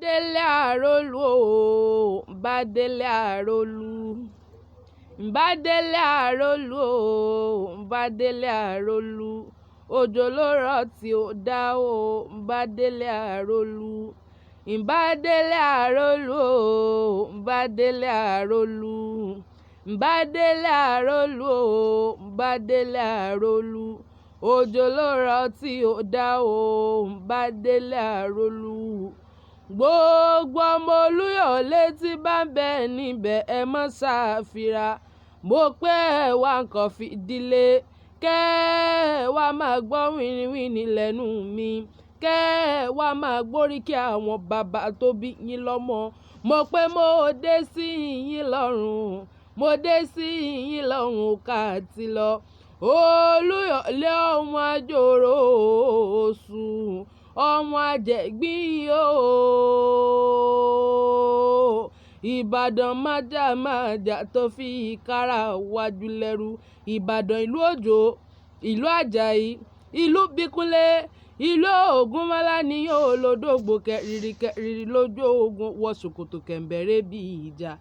délé àrólú o, bá délé àrólú. Bá délé àrólú o, bá délé àrólú. Òjò ló rọ̀ tí ó dá o, bá délé àrólú. Bá délé àrólú o, bá délé àrólú. Bá délé àrólú o, bá délé àrólú. Òjò ló rọ̀ tí ó dá o, bá délé àrólú. Gbogbo ọmọ Olúyọ̀lé tí bá ń bẹ níbẹ̀ ẹ mọ́ ṣàfira. Mo pé ẹ wá nǹkan fìdílé, kẹ́ ẹ wá máa gbọ́ wìnrìnwìnrì lẹ́nu mi, kẹ́ ẹ wá máa gbóríkì àwọn bàbá tó bí yín lọ́mọ. Mo pé mo dé sí yín lọ́rùn, mo dé sí yín lọ́rùn ká ti lọ. Olúyọ̀lé ọmọ àjòrò sùn, ọmọ àjẹ̀gbín o. Ìbàdàn májàmájà tó fi kára wájú lẹ́rú. Ìbàdàn ìlú òjò, ìlú àjàyí, ìlú bíkúnlé, ìlú ògúnmọ́lá ni yóò lódògbò kẹrìírí lójú ogun wọ ṣòkòtò kẹ̀m̀bẹ̀rẹ̀ bí ìjà.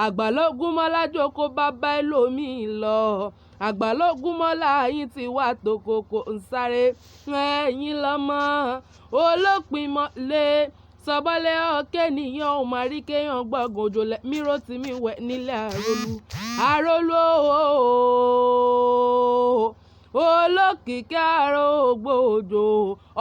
Àgbàlógúnmọ́lá jókòó bàbá ẹlòmíì lọ. Àgbàlógúnmọ́lá yín ti wá tòkòkò ń sáré. Ẹ̀yin lọ́mọ olópin mọ́lé sọ̀bọ́lẹ̀ ọ̀kẹ́ nìyàn ò máa rí kéèyàn gbọ̀ngàn òjò míró tí mi wẹ̀ nílẹ̀ àrólú. Àrólú olókìkí àrògbò òjò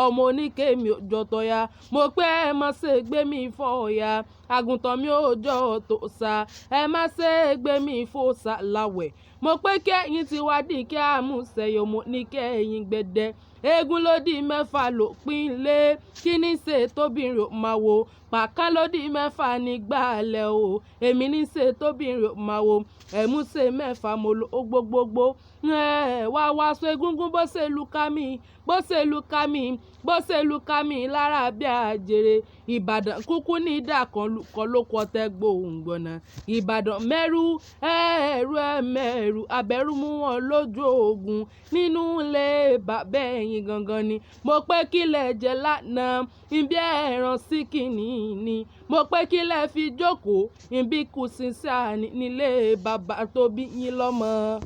ọmọ oníkèémí òjò tọ̀yà. Mo pé ẹ má ṣe gbé mi fọ̀ọ̀yà, àgùntàn mi òjò tó sá. Ẹ má ṣe gbé mi fòṣà láwẹ̀. Mo pé kẹ́yìn ti wá dì kí àmúṣẹyọ mo ní kẹ́yìn gbẹdẹ. Eégún ló di mẹ́fà ló pín lé, kí ní ṣe tóbìnrin ò máa wo. Pàká ló di mẹ́fà nígbàlẹ̀ o, èmi ní ṣe tóbìnrin ò máa wo. Ẹ̀mú ṣe mẹ́fà mo lo gbogbogbò. Wá wá sọ egúngún bó ṣe lu ká mi, bó ṣe lu ká mi, bó ṣe lu ká mi lára bí àjèrè. Ìbàdàn kúkú ní ìdàkan lùkọ́ ló kọ́ tẹ́ gbòǹgbọ̀nà. Ìbàdàn mẹ́rù ẹ̀rù ẹ̀mẹ́rù abẹ́rù mú wọn lójú ogun nínú ilé bàbá ẹ̀yìn gangan ni. Mo pé kílẹ̀ jẹ lánàá ibi ẹran sí kìíní ni. Mo pé kílẹ̀ fi jókòó ibi kù sí sáà nílé bàbá tó bí yín lọ́mọ.